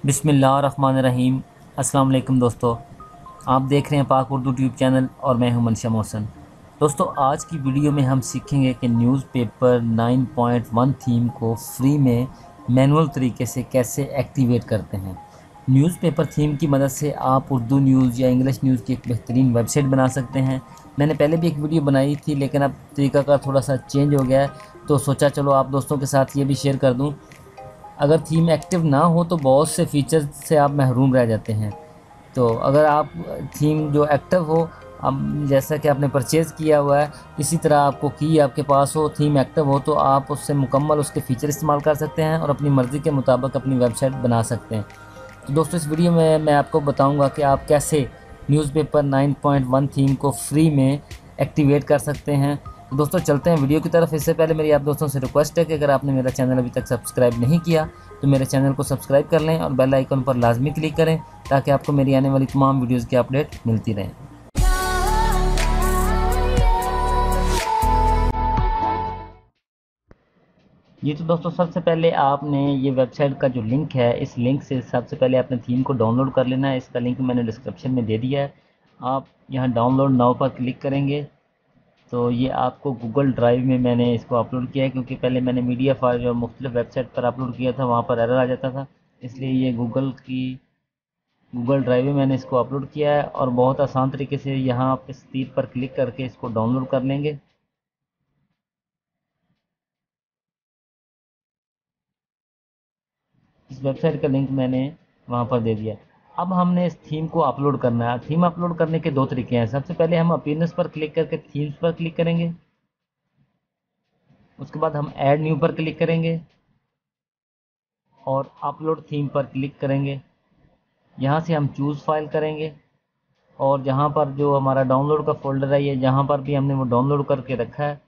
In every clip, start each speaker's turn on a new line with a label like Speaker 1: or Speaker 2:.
Speaker 1: बिस्मिल्लाहिर्रहमानिर्रहीम। अस्सलाम वालेकुम दोस्तों, आप देख रहे हैं पाक उर्दू ट्यूब चैनल और मैं हूं मनशा मोहसन। दोस्तों, आज की वीडियो में हम सीखेंगे कि न्यूज़पेपर 9.1 थीम को फ्री में मैनुअल तरीके से कैसे एक्टिवेट करते हैं। न्यूज़पेपर थीम की मदद से आप उर्दू न्यूज़ या इंग्लिश न्यूज़ की एक बेहतरीन वेबसाइट बना सकते हैं। मैंने पहले भी एक वीडियो बनाई थी, लेकिन अब तरीक़ाकार थोड़ा सा चेंज हो गया है, तो सोचा चलो आप दोस्तों के साथ ये भी शेयर कर दूं। अगर थीम एक्टिव ना हो तो बहुत से फीचर से आप महरूम रह जाते हैं। तो अगर आप थीम जो एक्टिव हो, अब जैसा कि आपने परचेज़ किया हुआ है, इसी तरह आपको की आपके पास हो, थीम एक्टिव हो, तो आप उससे मुकम्मल उसके फ़ीचर इस्तेमाल कर सकते हैं और अपनी मर्ज़ी के मुताबिक अपनी वेबसाइट बना सकते हैं। तो दोस्तों, इस वीडियो में मैं आपको बताऊंगा कि आप कैसे न्यूज़पेपर 9.1 थीम को फ्री में एक्टिवेट कर सकते हैं। तो दोस्तों, चलते हैं वीडियो की तरफ। इससे पहले मेरी आप दोस्तों से रिक्वेस्ट है कि अगर आपने मेरा चैनल अभी तक सब्सक्राइब नहीं किया तो मेरे चैनल को सब्सक्राइब कर लें और बेल आइकन पर लाजमी क्लिक करें, ताकि आपको मेरी आने वाली तमाम वीडियोज़ की अपडेट मिलती रहें। जी तो दोस्तों, सबसे पहले आपने ये वेबसाइट का जो लिंक है, इस लिंक से सबसे पहले आपने थीम को डाउनलोड कर लेना है। इसका लिंक मैंने डिस्क्रिप्शन में दे दिया है। आप यहाँ डाउनलोड नाउ पर क्लिक करेंगे तो ये आपको गूगल ड्राइव में मैंने इसको अपलोड किया है, क्योंकि पहले मैंने मीडिया फाइल जो मुख्तलिफ वेबसाइट पर अपलोड किया था वहाँ पर एरर आ जाता था। इसलिए ये गूगल ड्राइव में मैंने इसको अपलोड किया है और बहुत आसान तरीके से यहाँ आप इस तीर पर क्लिक करके इसको डाउनलोड कर लेंगे। इस वेबसाइट का लिंक मैंने वहाँ पर दे दिया। अब हमने इस थीम को अपलोड करना है। थीम अपलोड करने के दो तरीके हैं। सबसे पहले हम अपीयरेंस पर क्लिक करके थीम्स पर क्लिक करेंगे। उसके बाद हम ऐड न्यू पर क्लिक करेंगे और अपलोड थीम पर क्लिक करेंगे। यहाँ से हम चूज़ फाइल करेंगे और जहाँ पर जो हमारा डाउनलोड का फ़ोल्डर है, ये जहाँ पर भी हमने वो डाउनलोड करके रखा है,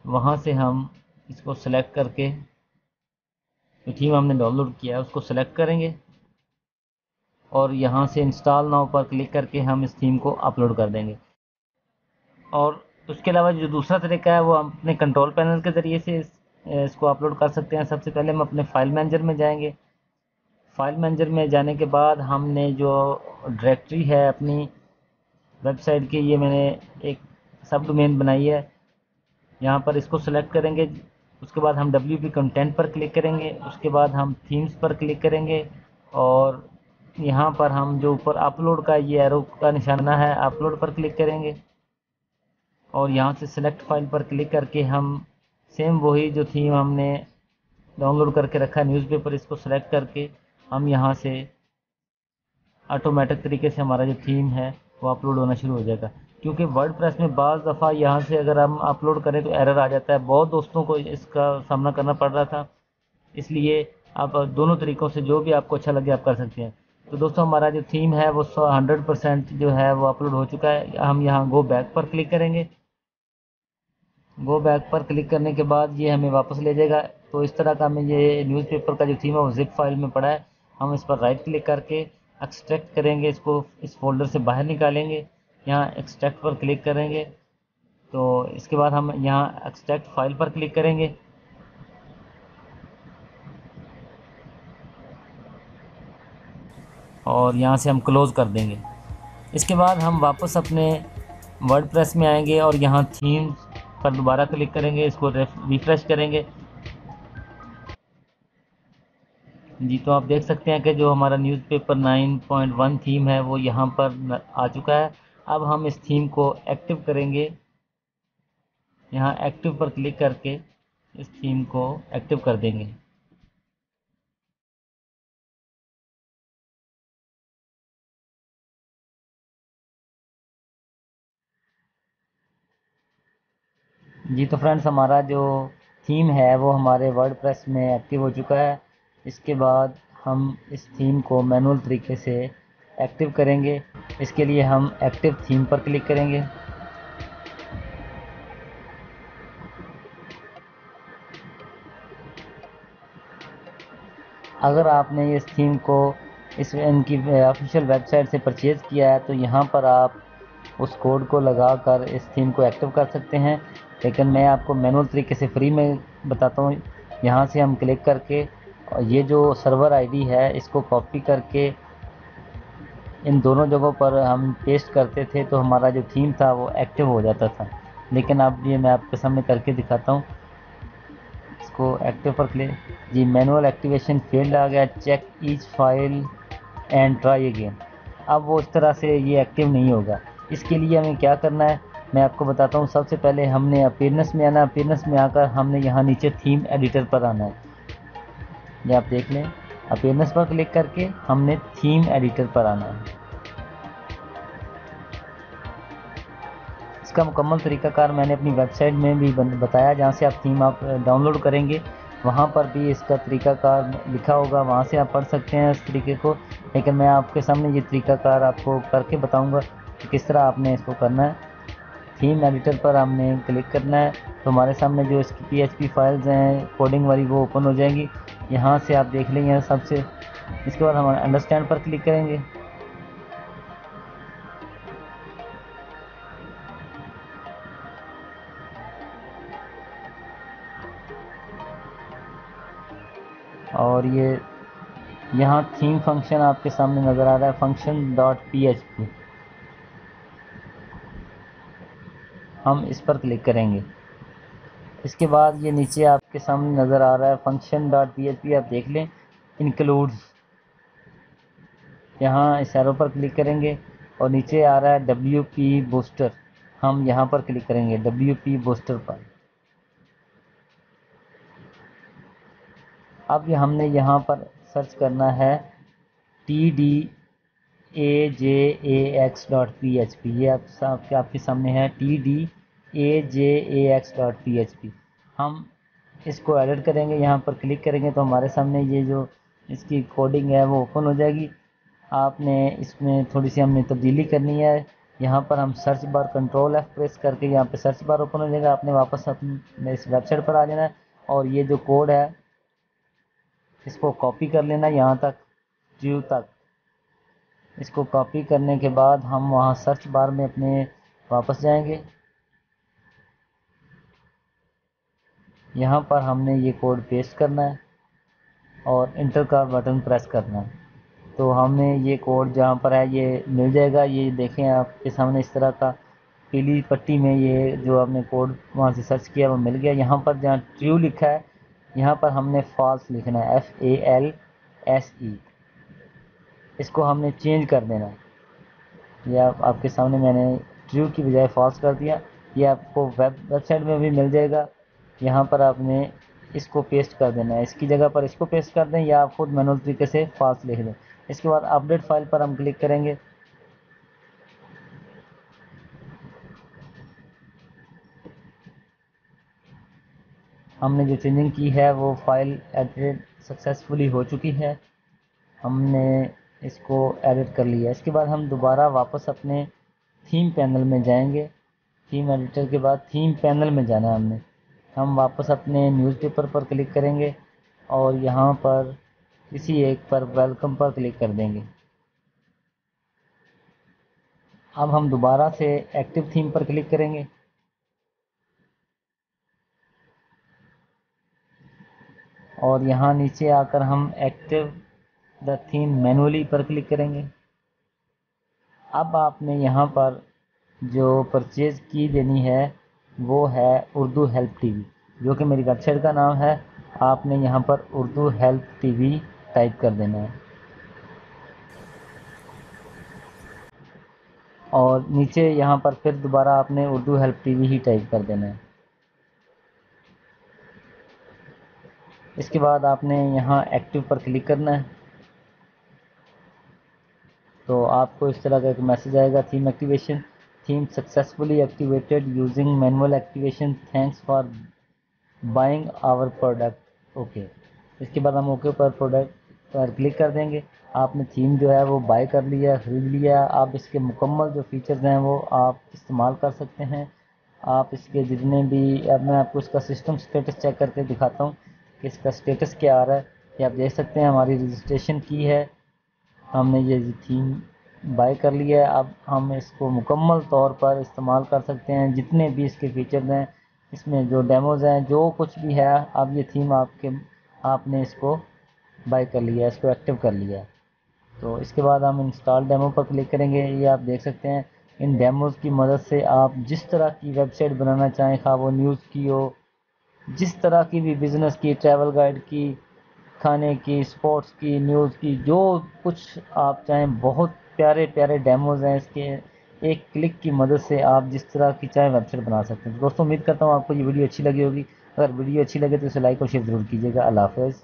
Speaker 1: वहाँ से हम इसको सेलेक्ट करके जो थीम हमने डाउनलोड किया है उसको सेलेक्ट करेंगे और यहाँ से इंस्टॉल नाउ पर क्लिक करके हम इस थीम को अपलोड कर देंगे। और उसके अलावा जो दूसरा तरीका है वो हम अपने कंट्रोल पैनल के ज़रिए से इसको अपलोड कर सकते हैं। सबसे पहले हम अपने फ़ाइल मैनेजर में जाएंगे। फ़ाइल मैनेजर में जाने के बाद हमने जो डायरेक्टरी है अपनी वेबसाइट की, ये मैंने एक सब डोमेन बनाई है, यहाँ पर इसको सेलेक्ट करेंगे। उसके बाद हम WP कंटेंट पर क्लिक करेंगे। उसके बाद हम थीम्स पर क्लिक करेंगे और यहाँ पर हम जो ऊपर अपलोड का ये एरो का निशाना है, अपलोड पर क्लिक करेंगे और यहाँ से सेलेक्ट फाइल पर क्लिक करके हम सेम वही जो थीम हमने डाउनलोड करके रखा है न्यूज़पेपर, इसको सेलेक्ट करके हम यहाँ से ऑटोमेटिक तरीके से हमारा जो थीम है वो अपलोड होना शुरू हो जाएगा। क्योंकि वर्डप्रेस में बाज़ दफ़ा यहाँ से अगर हम अपलोड करें तो एरर आ जाता है। बहुत दोस्तों को इसका सामना करना पड़ रहा था। इसलिए आप दोनों तरीक़ों से जो भी आपको अच्छा लगे आप कर सकते हैं। तो दोस्तों, हमारा जो थीम है वो 100% जो है वो अपलोड हो चुका है। हम यहाँ गो बैक पर क्लिक करेंगे। गो बैक पर क्लिक करने के बाद ये हमें वापस ले जाएगा। तो इस तरह का हमें ये न्यूज़पेपर का जो थीम है वो ज़िप फाइल में पड़ा है। हम इस पर राइट क्लिक करके एक्सट्रैक्ट करेंगे, इसको इस फोल्डर से बाहर निकालेंगे। यहाँ एक्सट्रैक्ट पर क्लिक करेंगे तो इसके बाद हम यहाँ एक्सट्रैक्ट फाइल पर क्लिक करेंगे और यहाँ से हम क्लोज़ कर देंगे। इसके बाद हम वापस अपने वर्डप्रेस में आएंगे और यहाँ थीम पर दोबारा क्लिक करेंगे, इसको रिफ़्रेश करेंगे। जी तो आप देख सकते हैं कि जो हमारा न्यूज़पेपर 9.1 थीम है वो यहाँ पर आ चुका है। अब हम इस थीम को एक्टिव करेंगे। यहाँ एक्टिव पर क्लिक करके इस थीम को एक्टिव कर देंगे। जी तो फ्रेंड्स, हमारा जो थीम है वो हमारे वर्डप्रेस में एक्टिव हो चुका है। इसके बाद हम इस थीम को मैनुअल तरीके से एक्टिव करेंगे। इसके लिए हम एक्टिव थीम पर क्लिक करेंगे। अगर आपने इस थीम को इनकी ऑफिशियल वेबसाइट से परचेज़ किया है तो यहाँ पर आप उस कोड को लगाकर इस थीम को एक्टिव कर सकते हैं। लेकिन मैं आपको मैनुअल तरीके से फ्री में बताता हूँ। यहाँ से हम क्लिक करके और ये जो सर्वर आईडी है इसको कॉपी करके इन दोनों जगहों पर हम पेस्ट करते थे तो हमारा जो थीम था वो एक्टिव हो जाता था। लेकिन अब ये मैं आपके सामने करके दिखाता हूँ। इसको एक्टिव पर क्लिक, जी मैनुअल एक्टिवेशन फेल्ड आ गया, check each file and try again. अब वो इस तरह से ये एक्टिव नहीं होगा। इसके लिए हमें क्या करना है मैं आपको बताता हूँ। सबसे पहले हमने अपीयरेंस में आना है, अपीयरेंस में आकर हमने यहाँ नीचे थीम एडिटर पर आना है। ये आप देख लें, अपीयरेंस पर क्लिक करके हमने थीम एडिटर पर आना है। इसका मुकम्मल तरीकाकार मैंने अपनी वेबसाइट में भी बताया, जहाँ से आप थीम आप डाउनलोड करेंगे वहाँ पर भी इसका तरीकाकार लिखा होगा, वहाँ से आप पढ़ सकते हैं इस तरीके को। लेकिन मैं आपके सामने ये तरीकाकार आपको करके बताऊँगा कि किस तरह आपने इसको करना है। थीम एडिटर पर हमने क्लिक करना है तो हमारे सामने जो इसकी PHP फाइल्स हैं कोडिंग वाली वो ओपन हो जाएंगी। यहाँ से आप देख लेंगे सबसे। इसके बाद हम अंडरस्टैंड पर क्लिक करेंगे। और ये यहाँ थीम फंक्शन आपके सामने नज़र आ रहा है, फंक्शन डॉट PHP। हम इस पर क्लिक करेंगे। इसके बाद ये नीचे आपके सामने नज़र आ रहा है फंक्शन डॉट PHP, आप देख लें इंक्लूड्स। यहाँ इस एरो पर क्लिक करेंगे और नीचे आ रहा है WP बूस्टर, हम यहाँ पर क्लिक करेंगे WP बूस्टर पर। अब ये हमने यहाँ पर सर्च करना है tdajax.php। ये आपके सामने है tdajax.php। हम इसको एडिट करेंगे, यहाँ पर क्लिक करेंगे तो हमारे सामने ये जो इसकी कोडिंग है वो ओपन हो जाएगी। आपने इसमें थोड़ी सी हमने तब्दीली करनी है। यहाँ पर हम सर्च बार Ctrl+F प्रेस करके यहाँ पे सर्च बार ओपन हो जाएगा। आपने वापस अपने इस वेबसाइट पर आ जाना है और ये जो कोड है इसको कॉपी कर लेना यहाँ तक, ट्रू तक। इसको कॉपी करने के बाद हम वहाँ सर्च बार में अपने वापस जाएंगे। यहाँ पर हमने ये कोड पेस्ट करना है और इंटर का बटन प्रेस करना है तो हमें ये कोड जहाँ पर है ये मिल जाएगा। ये देखें आपके सामने इस तरह का पीली पट्टी में ये जो आपने कोड वहाँ से सर्च किया वो मिल गया। यहाँ पर जहाँ ट्रू लिखा है यहाँ पर हमने फॉल्स लिखना है, FALSE। इसको हमने चेंज कर देना है। ये आपके सामने मैंने ट्रू की बजाय फॉल्स कर दिया। ये आपको वेबसाइट में भी मिल जाएगा। यहाँ पर आपने इसको पेस्ट कर देना है, इसकी जगह पर इसको पेस्ट कर दें या आप खुद मैनुअल तरीके से फॉल्स लिख दें। इसके बाद अपडेट फाइल पर हम क्लिक करेंगे। हमने जो चेंजिंग की है वो फाइल एडिट सक्सेसफुली हो चुकी है, हमने इसको एडिट कर लिया। इसके बाद हम दोबारा वापस अपने थीम पैनल में जाएंगे। थीम एडिटर के बाद थीम पैनल में जाना है हमने। हम वापस अपने न्यूज़पेपर पर क्लिक करेंगे और यहाँ पर किसी एक पर वेलकम पर क्लिक कर देंगे। अब हम दोबारा से एक्टिव थीम पर क्लिक करेंगे और यहाँ नीचे आकर हम एक्टिव द थीम मैनुअली पर क्लिक करेंगे। अब आपने यहाँ पर जो परचेज़ की देनी है वो है उर्दू हेल्प टीवी, जो कि मेरी वेबसाइट का नाम है। आपने यहाँ पर उर्दू हेल्प टीवी टाइप कर देना है और नीचे यहाँ पर फिर दोबारा आपने उर्दू हेल्प टीवी ही टाइप कर देना है। इसके बाद आपने यहाँ एक्टिव पर क्लिक करना है तो आपको इस तरह का एक मैसेज आएगा, theme activation, theme successfully activated using manual activation, thanks for buying our product. Okay. इसके बाद हम ओके पर प्रोडक्ट पर क्लिक कर देंगे। आपने थीम जो है वो बाय कर लिया, ख़रीद लिया। आप इसके मुकम्मल जो फीचर्स हैं वो आप इस्तेमाल कर सकते हैं। आप इसके जितने भी, अब मैं आपको इसका सिस्टम स्टेटस चेक करके दिखाता हूँ कि इसका स्टेटस क्या आ रहा है। ये आप देख सकते हैं हमारी रजिस्ट्रेशन की है, हमने ये थीम बाय कर लिया है। अब हम इसको मुकम्मल तौर पर इस्तेमाल कर सकते हैं। जितने भी इसके फीचर्स हैं, इसमें जो डेमोज़ हैं, जो कुछ भी है, अब ये थीम आपने इसको बाय कर लिया, इसको एक्टिव कर लिया। तो इसके बाद हम इंस्टॉल डेमो पर क्लिक करेंगे। ये आप देख सकते हैं, इन डेमोज़ की मदद से आप जिस तरह की वेबसाइट बनाना चाहें, खा वो न्यूज़ की हो, जिस तरह की भी, बिज़नेस की, ट्रैवल गाइड की, खाने की, स्पोर्ट्स की, न्यूज़ की, जो कुछ आप चाहें, बहुत प्यारे प्यारे डेमोज़ हैं इसके। एक क्लिक की मदद से आप जिस तरह की चाहें वेबसाइट बना सकते हैं। तो दोस्तों, उम्मीद करता हूँ आपको ये वीडियो अच्छी लगी होगी। अगर वीडियो अच्छी लगे तो इसे लाइक और शेयर ज़रूर कीजिएगा। अल्लाह हाफ़िज़।